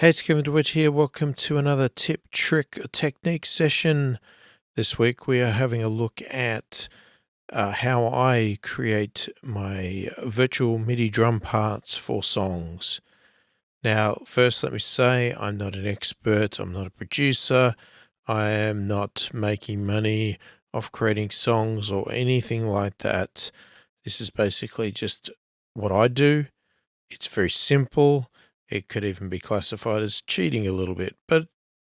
Hey, it's Kevin DeWitt here. Welcome to another tip, trick, or technique session. This week we are having a look at how I create my virtual MIDI drum parts for songs. Now, first let me say I'm not an expert. I'm not a producer. I am not making money off creating songs or anything like that. This is basically just what I do. It's very simple. It could even be classified as cheating a little bit, but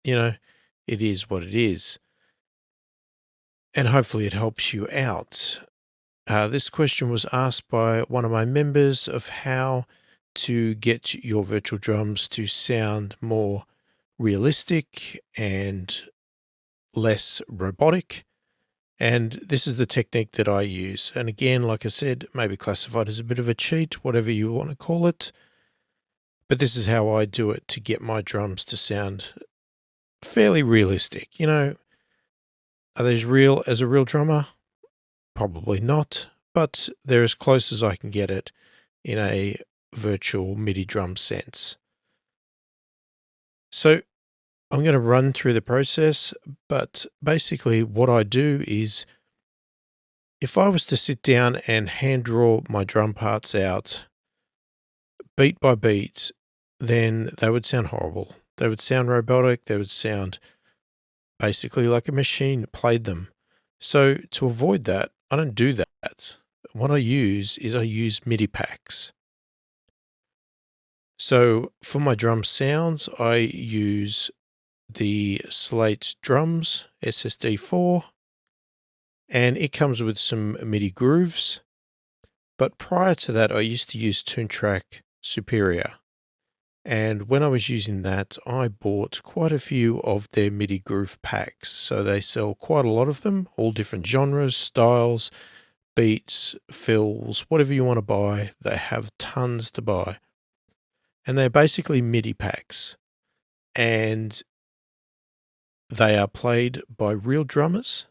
it is what it is. And hopefully it helps you out. This question was asked by one of my members of how to get your virtual drums to sound more realistic and less robotic. And this is the technique that I use. And again, like I said, maybe classified as a bit of a cheat, whatever you want to call it. But this is how I do it to get my drums to sound fairly realistic. Are these real as a real drummer? Probably not, but they're as close as I can get it in a virtual MIDI drum sense. So I'm going to run through the process, but basically what I do is if I was to sit down and hand draw my drum parts out beat by beat, then they would sound horrible. They would sound robotic. They would sound basically like a machine played them. So to avoid that, I don't do that. What I use MIDI packs. So for my drum sounds, I use the Slate Drums SSD4, and it comes with some MIDI grooves. But prior to that, I used to use Toontrack Superior. And when I was using that, I bought quite a few of their MIDI Groove Packs. So they sell quite a lot of them, all different genres, styles, beats, fills, whatever you want to buy. They have tons to buy. And they're basically MIDI packs. And they are played by real drummers.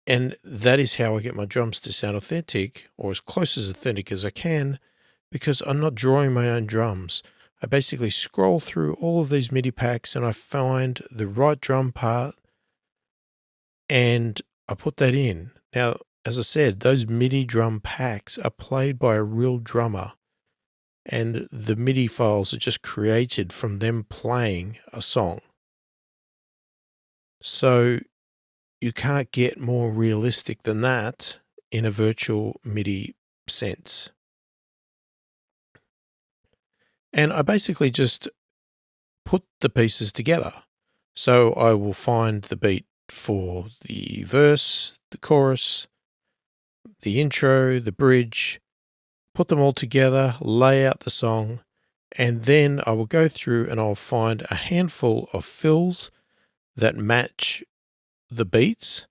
And that is how I get my drums to sound authentic, or as close as authentic as I can, because I'm not drawing my own drums. I basically scroll through all of these MIDI packs and I find the right drum part and I put that in. Now, as I said, those MIDI drum packs are played by a real drummer, and the MIDI files are just created from them playing a song. So you can't get more realistic than that in a virtual MIDI sense. And I basically just put the pieces together. So I will find the beat for the verse, the chorus, the intro, the bridge, put them all together, lay out the song, and then I will go through and I'll find a handful of fills that match the beats,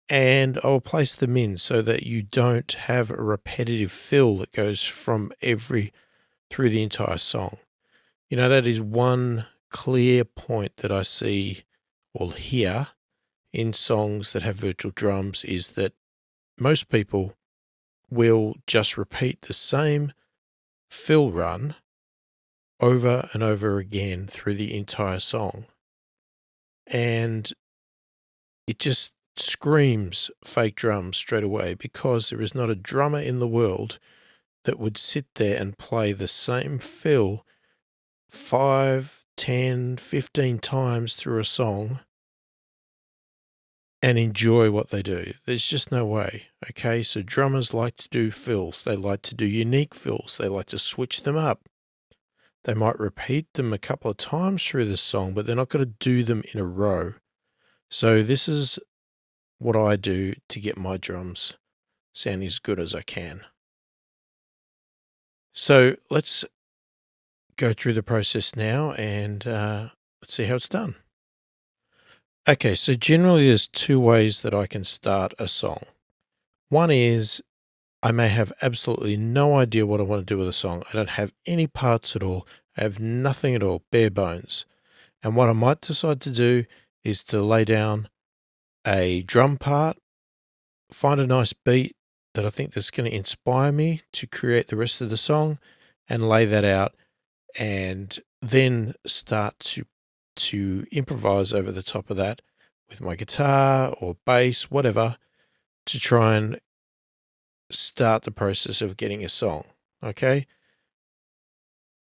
and I will place them in so that you don't have a repetitive fill that goes through the entire song. That is one clear point that I see or hear in songs that have virtual drums, is that most people will just repeat the same fill run over and over again through the entire song. And it just screams fake drums straight away, because there is not a drummer in the world that would sit there and play the same fill 5, 10, 15 times through a song and enjoy what they do. There's just no way. Okay, so drummers like to do fills. They like to do unique fills. They like to switch them up. They might repeat them a couple of times through the song, but they're not going to do them in a row. So this is what I do to get my drums sounding as good as I can. So let's go through the process now and let's see how it's done. Okay, so generally there's two ways that I can start a song. One is I may have absolutely no idea what I want to do with a song. I don't have any parts at all. I have nothing at all, bare bones. And what I might decide to do is to lay down a drum part, find a nice beat that I think that's going to inspire me to create the rest of the song, and lay that out and then start to improvise over the top of that with my guitar or bass, whatever, to try and start the process of getting a song. Okay.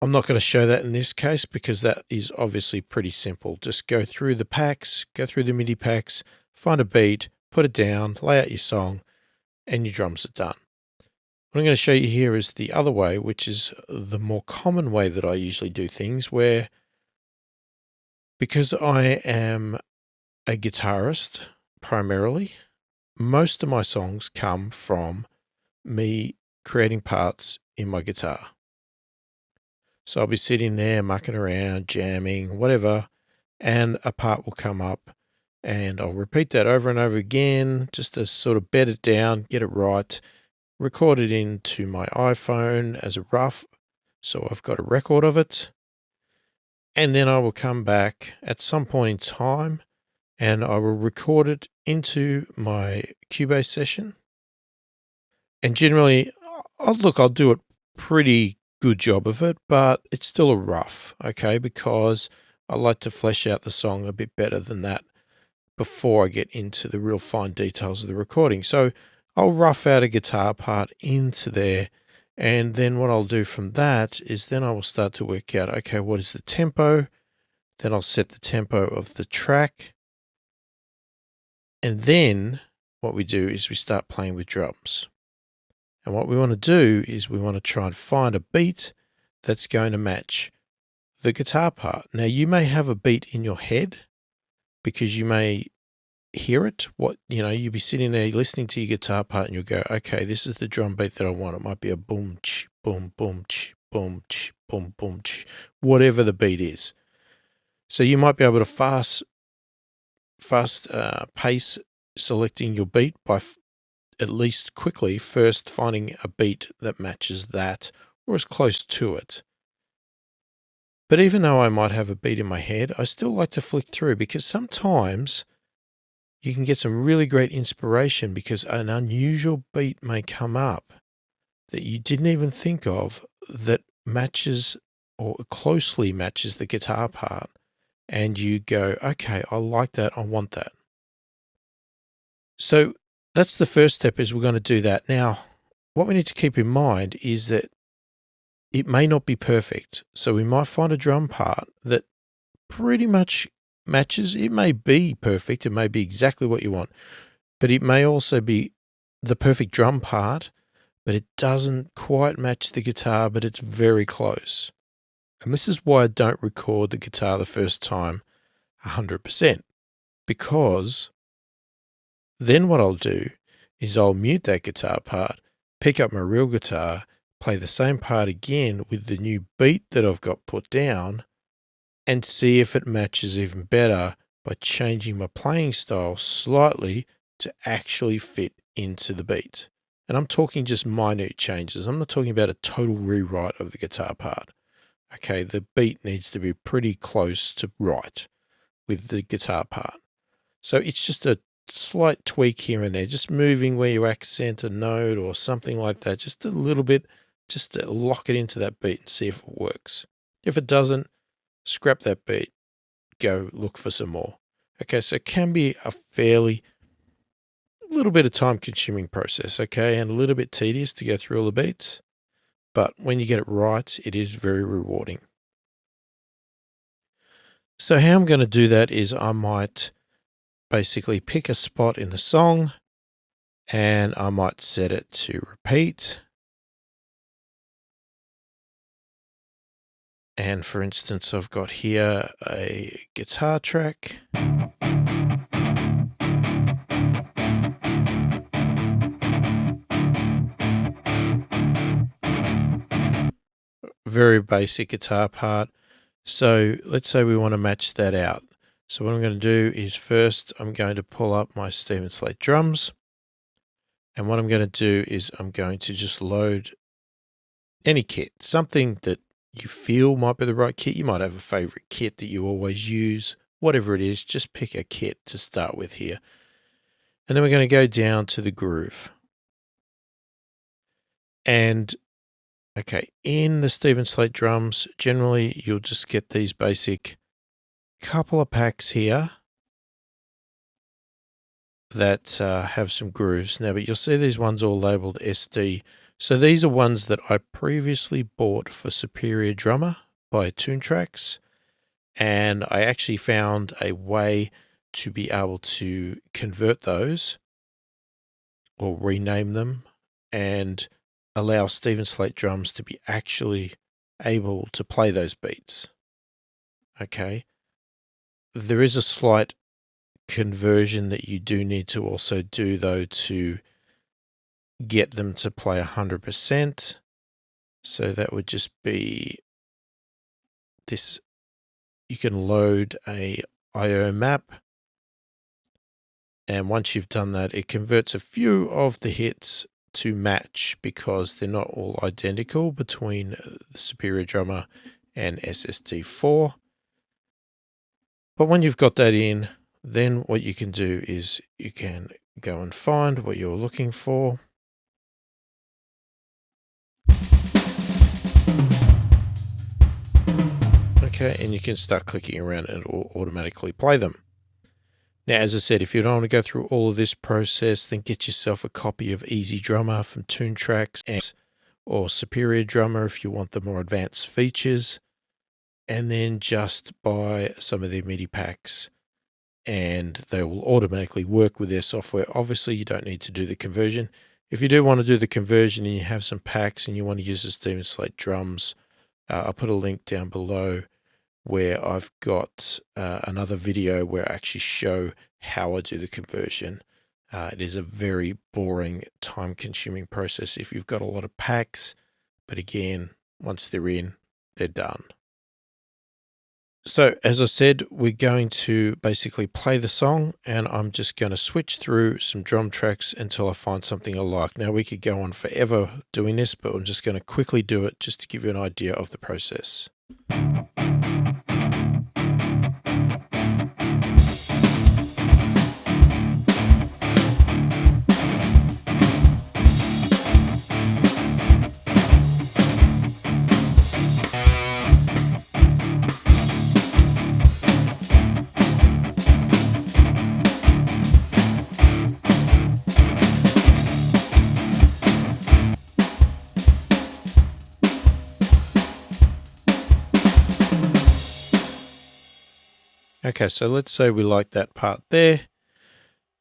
I'm not going to show that in this case because that is obviously pretty simple. Just go through the packs, go through the MIDI packs, find a beat, put it down, lay out your song, and your drums are done. What I'm going to show you here is the other way, which is the more common way that I usually do things, where because I am a guitarist primarily, most of my songs come from me creating parts in my guitar. So I'll be sitting there mucking around, jamming, whatever, and a part will come up, and I'll repeat that over and over again just to sort of bed it down, get it right, record it into my iPhone as a rough, so I've got a record of it. And then I will come back at some point in time and I will record it into my Cubase session. And generally, I'll do a pretty good job of it, but it's still a rough, okay, because I like to flesh out the song a bit better than that before I get into the real fine details of the recording. So I'll rough out a guitar part into there, and then what I'll do from that is then I will start to work out, okay, what is the tempo? Then I'll set the tempo of the track. And then what we do is we start playing with drums. And what we want to do is we want to try and find a beat that's going to match the guitar part. Now, you may have a beat in your head because you may hear it. You'll be sitting there listening to your guitar part and you'll go, okay, this is the drum beat that I want. It might be a boom, ch, boom, boom, ch, boom, ch, boom, boom, ch, whatever the beat is. So you might be able to fast pace selecting your beat by at least quickly first finding a beat that matches that or is close to it. But even though I might have a beat in my head, I still like to flick through because sometimes you can get some really great inspiration because an unusual beat may come up that you didn't even think of that matches or closely matches the guitar part. And you go, okay, I like that. I want that. So that's the first step, is we're going to do that. Now, what we need to keep in mind is that it may not be perfect. So we might find a drum part that pretty much matches. It may be perfect. It may be exactly what you want, but it may also be the perfect drum part, but it doesn't quite match the guitar, but it's very close. And this is why I don't record the guitar the first time 100%, because then what I'll do is I'll mute that guitar part, pick up my real guitar, play the same part again with the new beat that I've got put down, and see if it matches even better by changing my playing style slightly to actually fit into the beat. And I'm talking just minute changes. I'm not talking about a total rewrite of the guitar part. Okay, the beat needs to be pretty close to right with the guitar part. So it's just a slight tweak here and there, just moving where you accent a note or something like that, just a little bit, just to lock it into that beat and see if it works. If it doesn't, scrap that beat, go look for some more. Okay, so it can be a little bit of time consuming process, okay, and a little bit tedious to go through all the beats. But when you get it right, it is very rewarding. So how I'm going to do that is I might basically pick a spot in the song and I might set it to repeat. And for instance, I've got here a guitar track. Very basic guitar part. So let's say we want to match that out. So what I'm going to do is first I'm going to pull up my Steven Slate Drums. And what I'm going to do is I'm going to just load any kit, something that you feel might be the right kit. You might have a favorite kit that you always use, whatever it is, just pick a kit to start with here. And then we're going to go down to the groove. And Okay, in the Steven Slate drums, generally you'll just get these basic couple of packs here that have some grooves. Now, but you'll see these ones all labeled SD. So these are ones that I previously bought for Superior Drummer by Toontracks, and I actually found a way to be able to convert those or rename them and allow Steven Slate drums to be actually able to play those beats. Okay. There is a slight conversion that you do need to also do, though, to get them to play 100%. So that would just be this. You can load a IO map, and once you've done that, it converts a few of the hits to match because they're not all identical between the Superior Drummer and SSD4. But when you've got that in, then what you can do is you can go and find what you're looking for. Okay, and you can start clicking around and it will automatically play them. Now, as I said, if you don't want to go through all of this process, then get yourself a copy of Easy Drummer from Toontracks or Superior Drummer if you want the more advanced features, and then just buy some of their MIDI packs and they will automatically work with their software. Obviously, you don't need to do the conversion. If you do want to do the conversion and you have some packs and you want to use the Steven Slate drums, I'll put a link down below where I've got another video where I actually show how I do the conversion. It is a very boring, time-consuming process if you've got a lot of packs, but again, once they're in, they're done. So, as I said, we're going to basically play the song, and I'm just going to switch through some drum tracks until I find something I like. Now, we could go on forever doing this, but I'm just going to quickly do it just to give you an idea of the process. Okay, so let's say we like that part there.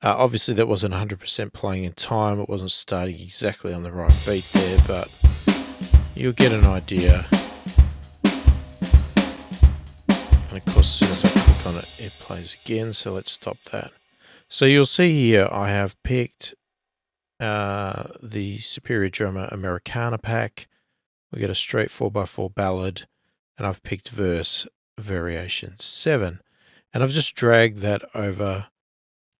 Obviously, that wasn't 100% playing in time. It wasn't starting exactly on the right beat there, but you'll get an idea. And of course, as soon as I click on it, it plays again. So let's stop that. So you'll see here, I have picked the Superior Drummer Americana pack. We get a straight 4x4 ballad, and I've picked verse variation 7. And I've just dragged that over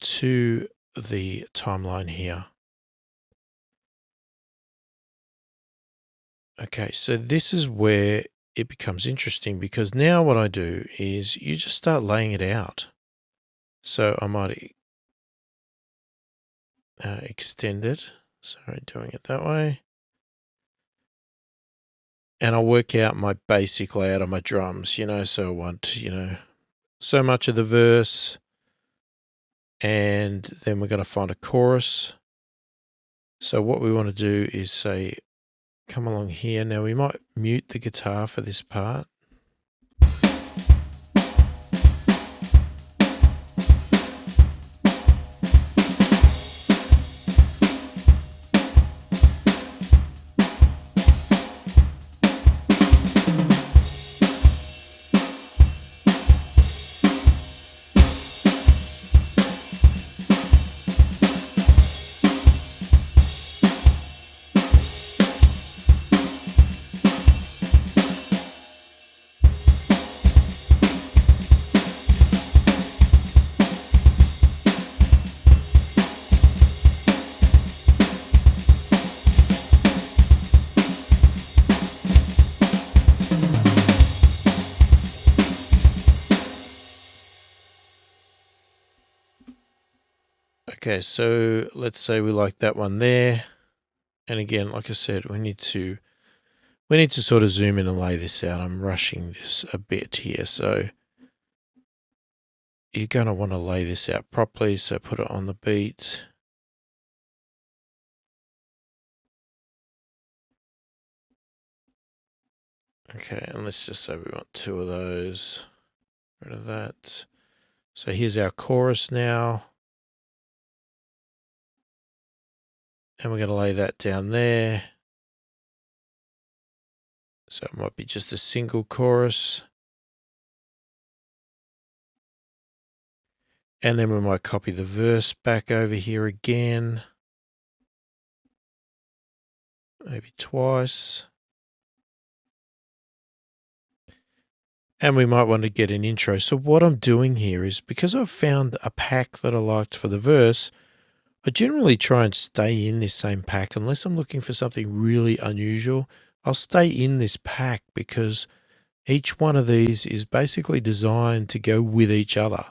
to the timeline here. Okay, so this is where it becomes interesting because now what I do is you just start laying it out. So I might extend it. Sorry, doing it that way. And I'll work out my basic layout of my drums, so I want, so much of the verse, and then we're going to find a chorus. So what we want to do is say, come along here. Now we might mute the guitar for this part. Okay, so let's say we like that one there. And again, like I said, we need to we need to sort of zoom in and lay this out. I'm rushing this a bit here, so you're going to want to lay this out properly. So put it on the beat. Okay, and let's just say we want 2 of those. Rid of that. So here's our chorus now. And we're going to lay that down there. So it might be just a single chorus. And then we might copy the verse back over here again. Maybe twice. And we might want to get an intro. So what I'm doing here is, because I've found a pack that I liked for the verse, I generally try and stay in this same pack. Unless I'm looking for something really unusual, I'll stay in this pack because each one of these is basically designed to go with each other.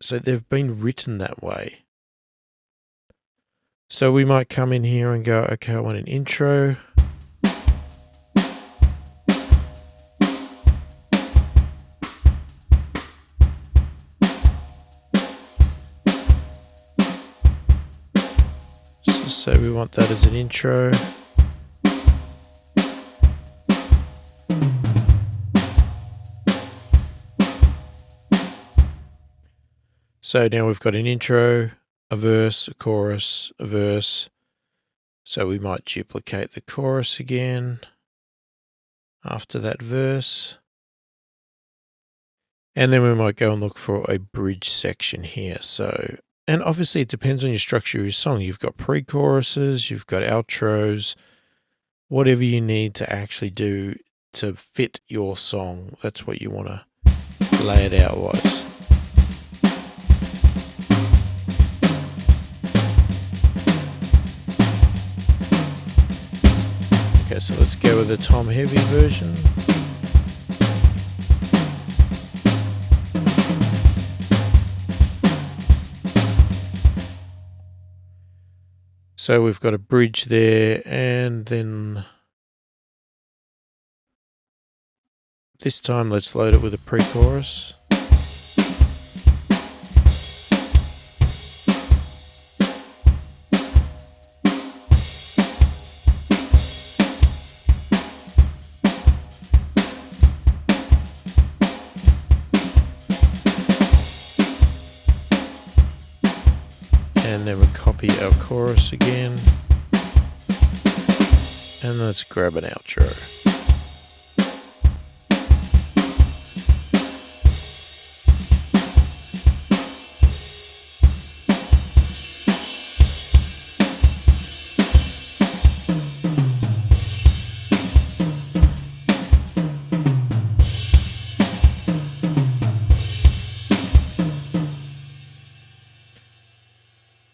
So they've been written that way. So we might come in here and go, okay, I want an intro. So we want that as an intro. So now we've got an intro, a verse, a chorus, a verse. So we might duplicate the chorus again after that verse. And then we might go and look for a bridge section here. So, and obviously it depends on your structure of your song. You've got pre-choruses, you've got outros, whatever you need to actually do to fit your song. That's what you want to lay it out wise. Okay, so let's go with the tom heavy version. So we've got a bridge there, and then this time let's load it with a pre-chorus. And then we copy our chorus again. And let's grab an outro.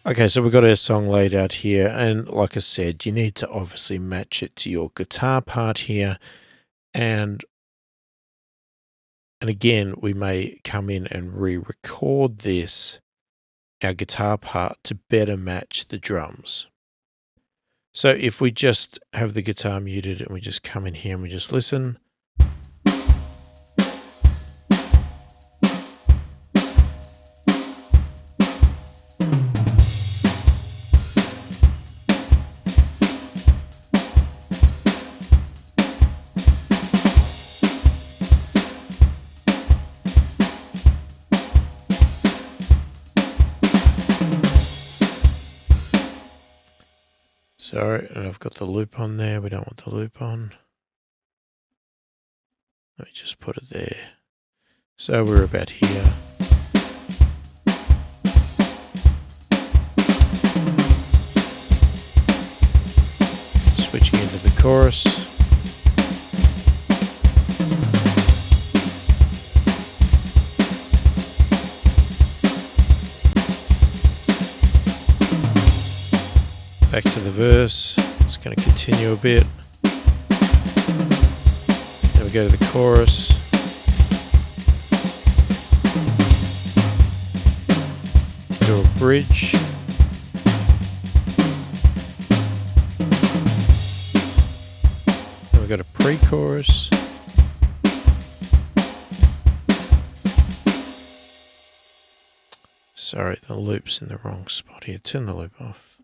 Okay, so we've got our song laid out here, and like I said, you need to obviously match it to your guitar part here, and again, we may come in and re-record this, our guitar part, to better match the drums. So if we just have the guitar muted and we just come in here and we just listen. Sorry, and I've got the loop on there. We don't want the loop on. Let me just put it there. So we're about here. Switching into the chorus. Back to the verse. It's going to continue a bit. Then we go to the chorus. Do a bridge. pre-chorus. Sorry, the loop's in the wrong spot here. Turn the loop off.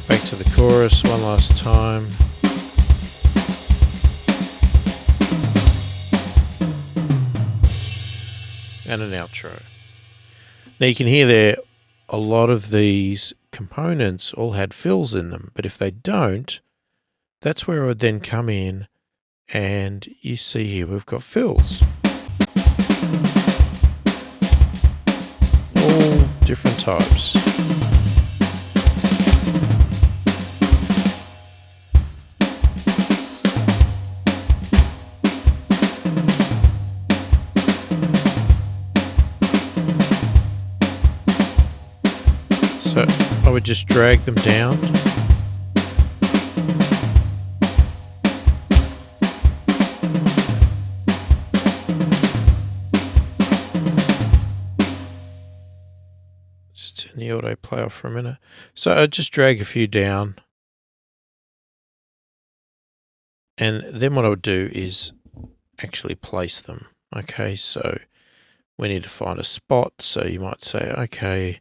Back to the chorus one last time. And an outro. Now you can hear there a lot of these components all had fills in them, but if they don't, that's where I would then come in and you see here we've got fills. All different types. So I would just drag them down. Just turn the auto play off for a minute. So I'd just drag a few down. And then what I would do is actually place them. Okay, so we need to find a spot. So you might say, okay,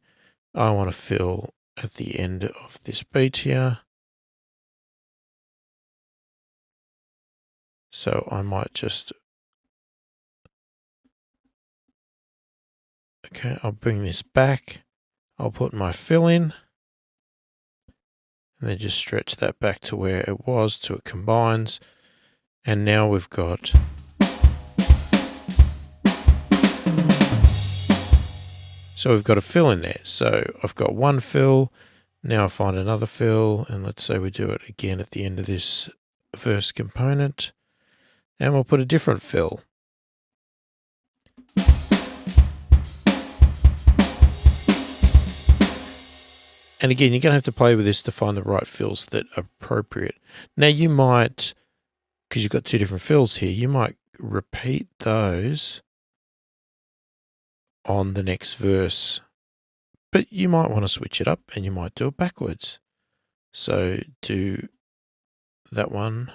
I want to fill at the end of this beat here. So I might just, okay, I'll bring this back. I'll put my fill in and then just stretch that back to where it was till it combines. And now we've got a fill in there. So I've got one fill. Now I find another fill, and let's say we do it again at the end of this verse component, and we'll put a different fill. And again, you're going to have to play with this to find the right fills that are appropriate. Now you might, because you've got two different fills here, you might repeat those on the next verse, but you might want to switch it up and you might do it backwards. So do that one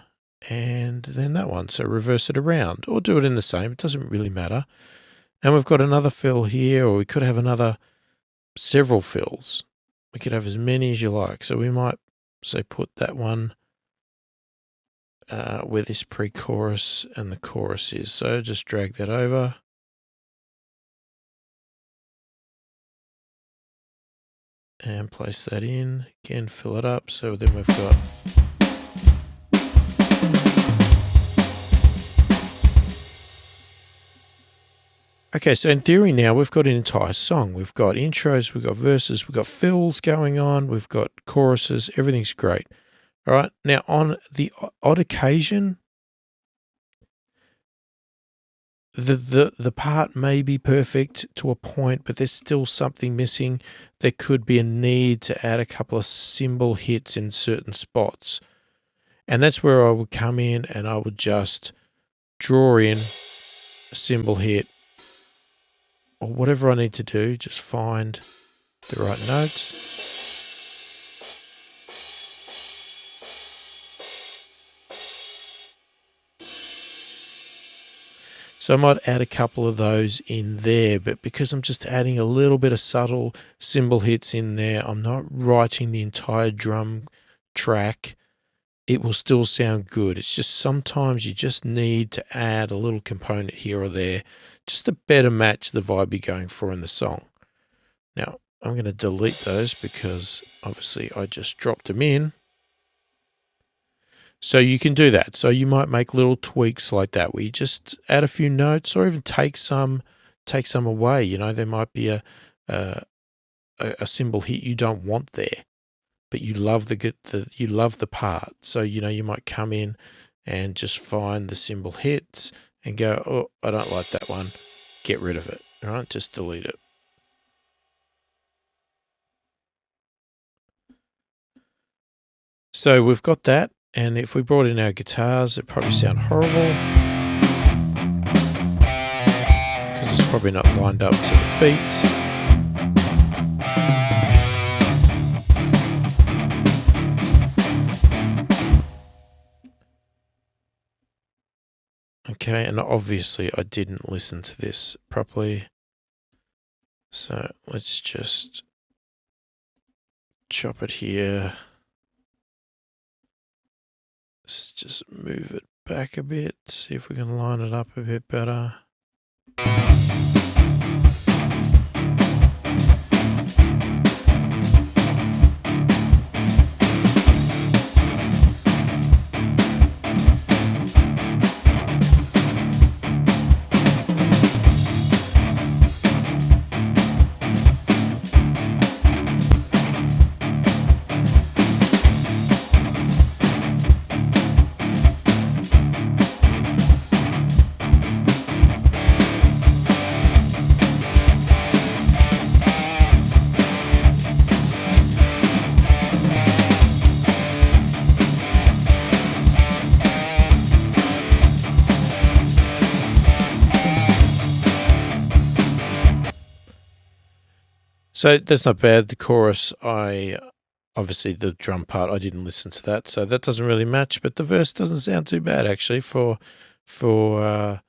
and then that one. So reverse it around or do it in the same. It doesn't really matter. And we've got another fill here, or we could have several fills. We could have as many as you like. So we might say put that one where this pre-chorus and the chorus is. So just drag that over. And place that in. Again, fill it up. So then we've got okay, so in theory now we've got an entire song. We've got intros, we've got verses, we've got fills going on, we've got choruses, everything's great. All right, now on the odd occasion, the part may be perfect to a point, but there's still something missing. There could be a need to add a couple of cymbal hits in certain spots. And that's where I would come in and I would just draw in a cymbal hit or whatever I need to do, just find the right notes. So I might add a couple of those in there, but because I'm just adding a little bit of subtle cymbal hits in there, I'm not writing the entire drum track, it will still sound good. It's just sometimes you just need to add a little component here or there just to better match the vibe you're going for in the song. Now, I'm going to delete those because obviously I just dropped them in. So you can do that. So you might make little tweaks like that where you just add a few notes or even take some away. You know, there might be a cymbal hit you don't want there, but you love the part. So, you know, you might come in and just find the cymbal hits and go, oh, I don't like that one. Get rid of it. All right, just delete it. So we've got that. And if we brought in our guitars, it'd probably sound horrible because it's probably not lined up to the beat. Okay, and obviously I didn't listen to this properly. So let's just chop it here. Let's just move it back a bit, see if we can line it up a bit better. So that's not bad. The chorus, obviously the drum part, I didn't listen to that, so that doesn't really match. But the verse doesn't sound too bad actually for a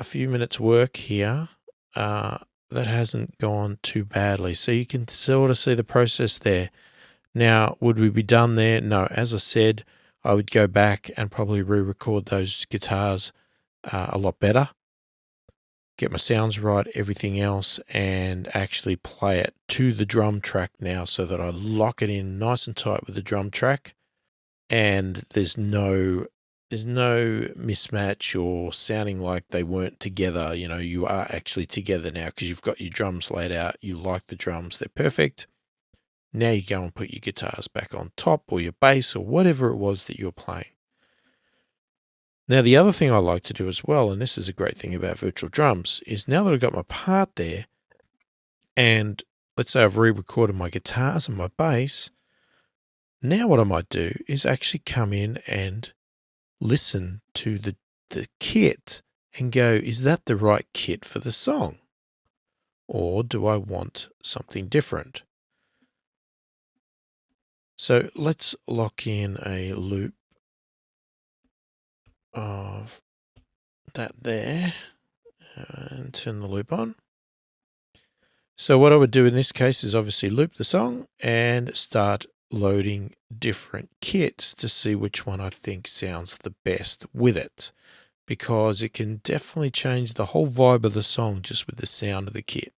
few minutes work here. That hasn't gone too badly. So you can sort of see the process there. Now, would we be done there? No. As I said, I would go back and probably re-record those guitars a lot better. Get my sounds right, everything else, and actually play it to the drum track now so that I lock it in nice and tight with the drum track, and there's no mismatch or sounding like they weren't together. You know, you are actually together now because you've got your drums laid out. You like the drums, they're perfect. Now you go and put your guitars back on top, or your bass, or whatever it was that you're playing. Now, the other thing I like to do as well, and this is a great thing about virtual drums, is now that I've got my part there, and let's say I've re-recorded my guitars and my bass, now what I might do is actually come in and listen to the kit and go, is that the right kit for the song? Or do I want something different? So let's lock in a loop of that there and turn the loop on. So what I would do in this case is obviously loop the song and start loading different kits to see which one I think sounds the best with it, because it can definitely change the whole vibe of the song just with the sound of the kit.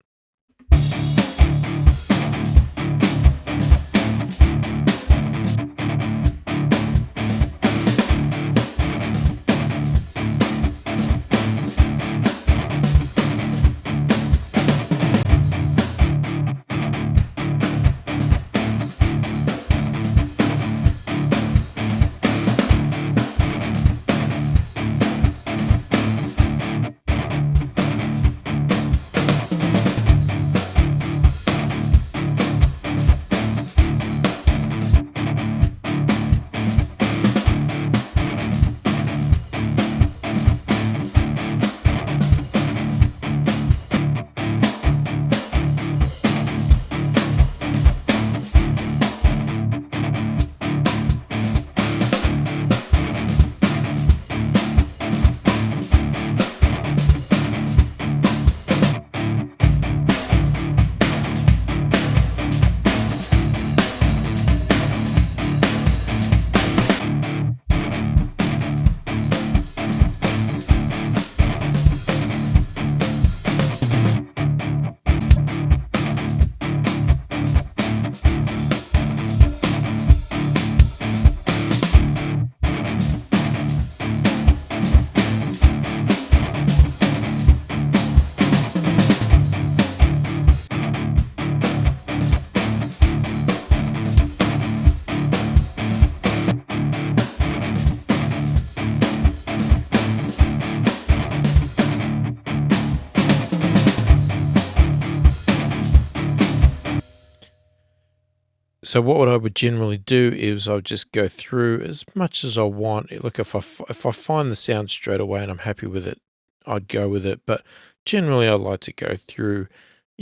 So what I would generally do is I would just go through as much as I want. Look, if I find the sound straight away and I'm happy with it, I'd go with it. But generally, I like to go through,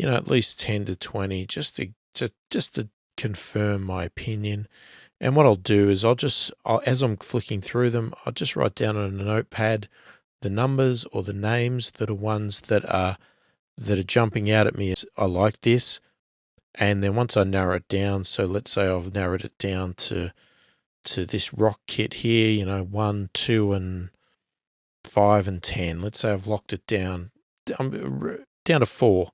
at least 10 to 20 just to confirm my opinion. And what I'll do is as I'm flicking through them, I'll just write down on a notepad the numbers or the names that are ones that are jumping out at me as I like this. And then once I narrow it down, so let's say I've narrowed it down to this rock kit here, 1, 2, and 5 and 10. Let's say I've locked it down to 4.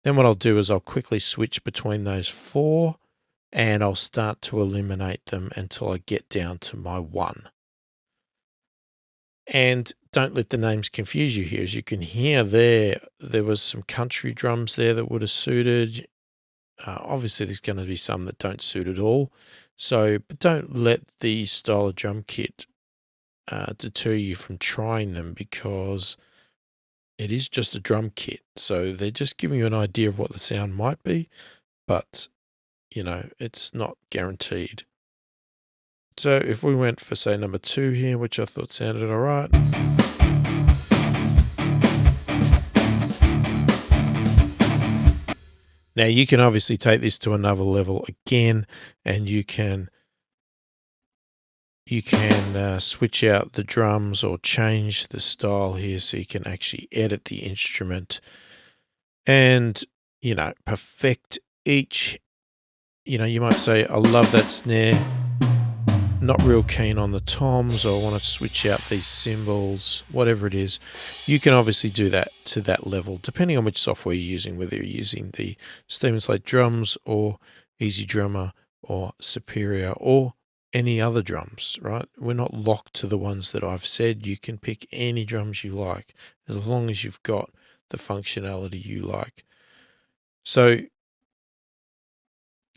Then what I'll do is I'll quickly switch between those 4, and I'll start to eliminate them until I get down to my 1. And don't let the names confuse you here. As you can hear there was some country drums there that would have suited. Obviously, there's going to be some that don't suit at all. So, but don't let the style of drum kit deter you from trying them, because it is just a drum kit. So they're just giving you an idea of what the sound might be, but, it's not guaranteed. So if we went for, say, number 2 here, which I thought sounded all right. Now you can obviously take this to another level again, and you can switch out the drums or change the style here, so you can actually edit the instrument and, perfect each. You might say, I love that snare, not real keen on the toms, or I want to switch out these cymbals, whatever it is. You can obviously do that to that level, depending on which software you're using, whether you're using the Steven Slate Drums or Easy Drummer or Superior or any other drums, right? We're not locked to the ones that I've said. You can pick any drums you like, as long as you've got the functionality you like. So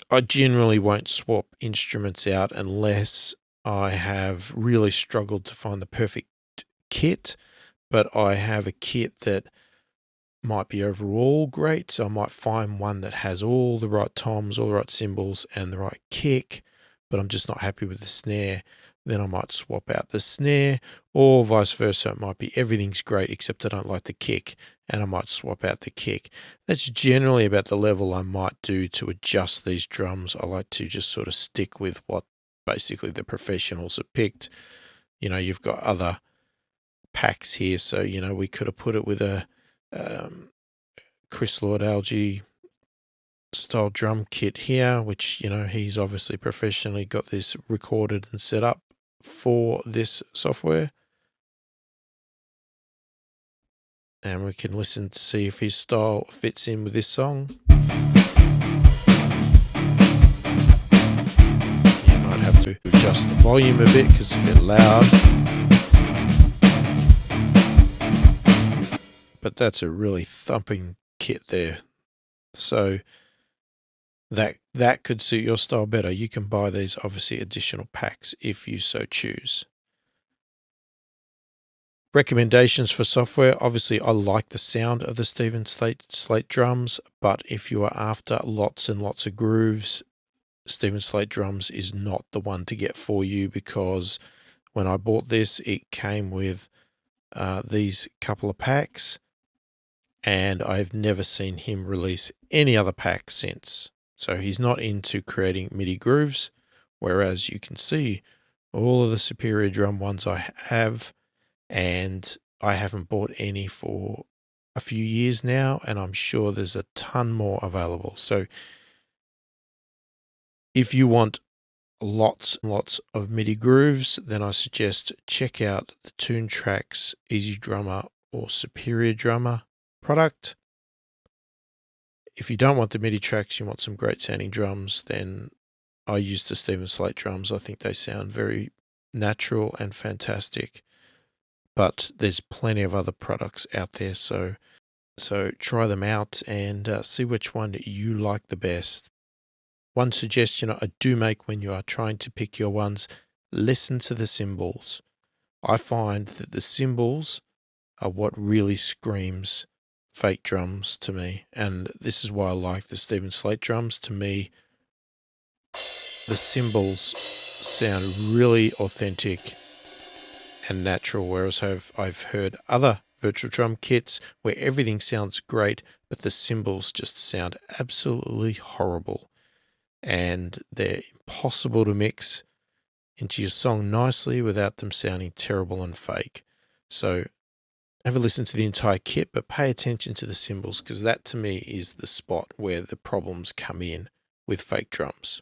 I generally won't swap instruments out unless I have really struggled to find the perfect kit, but I have a kit that might be overall great. So I might find one that has all the right toms, all the right cymbals, and the right kick, but I'm just not happy with the snare. Then I might swap out the snare, or vice versa. It might be everything's great except I don't like the kick, and I might swap out the kick. That's generally about the level I might do to adjust these drums. I like to just sort of stick with what basically the professionals have picked. You've got other packs here, so we could have put it with a Chris Lord Algae style drum kit here, which he's obviously professionally got this recorded and set up for this software, and we can listen to see if his style fits in with this song. You might have to adjust the volume a bit because it's a bit loud, but that's a really thumping kit there. So that could suit your style better. You can buy these, obviously, additional packs if you so choose. Recommendations for software. Obviously, I like the sound of the Steven Slate drums, but if you are after lots and lots of grooves, Steven Slate Drums is not the one to get for you, because when I bought this, it came with these couple of packs, and I've never seen him release any other pack since. So he's not into creating MIDI grooves, whereas you can see all of the Superior drum ones I have, and I haven't bought any for a few years now, and I'm sure there's a ton more available. So if you want lots and lots of MIDI grooves, then I suggest check out the Toontrack's Easy Drummer or Superior Drummer product. If you don't want the MIDI tracks, you want some great sounding drums, then I use the Steven Slate drums. I think they sound very natural and fantastic. But there's plenty of other products out there, so try them out and see which one you like the best. One suggestion I do make when you are trying to pick your ones, listen to the cymbals. I find that the cymbals are what really screams fake drums to me, and this is why I like the Steven Slate drums. To me, the cymbals sound really authentic and natural, whereas I've heard other virtual drum kits where everything sounds great, but the cymbals just sound absolutely horrible, and they're impossible to mix into your song nicely without them sounding terrible and fake. So have a listen to the entire kit, but pay attention to the cymbals, because that to me is the spot where the problems come in with fake drums.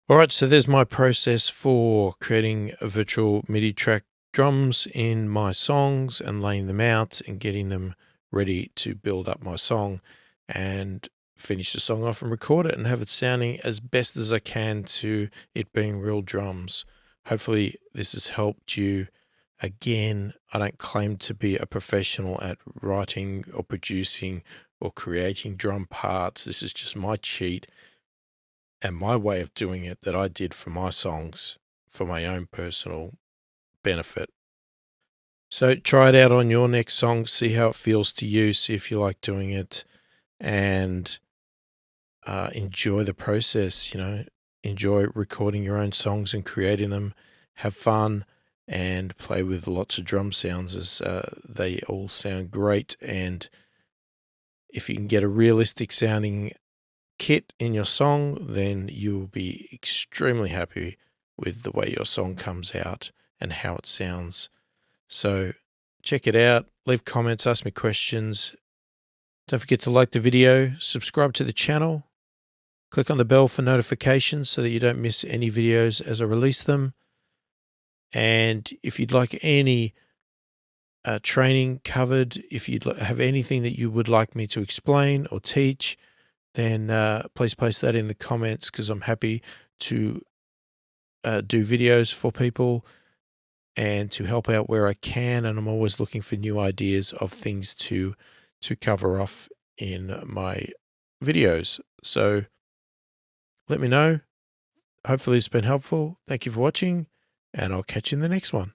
All right, so there's my process for creating a virtual MIDI track drums in my songs and laying them out and getting them ready to build up my song and finish the song off and record it and have it sounding as best as I can to it being real drums. Hopefully this has helped you. Again, I don't claim to be a professional at writing or producing or creating drum parts. This is just my cheat and my way of doing it that I did for my songs for my own personal benefit. So try it out on your next song, see how it feels to you, see if you like doing it, and enjoy the process. Enjoy recording your own songs and creating them. Have fun and play with lots of drum sounds, as they all sound great. And if you can get a realistic sounding kit in your song, then you'll be extremely happy with the way your song comes out and how it sounds. So check it out, leave comments, ask me questions. Don't forget to like the video, subscribe to the channel, click on the bell for notifications so that you don't miss any videos as I release them. And if you'd like any training covered, if you'd have anything that you would like me to explain or teach, then please place that in the comments, because I'm happy to do videos for people and to help out where I can. And I'm always looking for new ideas of things to cover off in my videos. So let me know. Hopefully it's been helpful. Thank you for watching, and I'll catch you in the next one.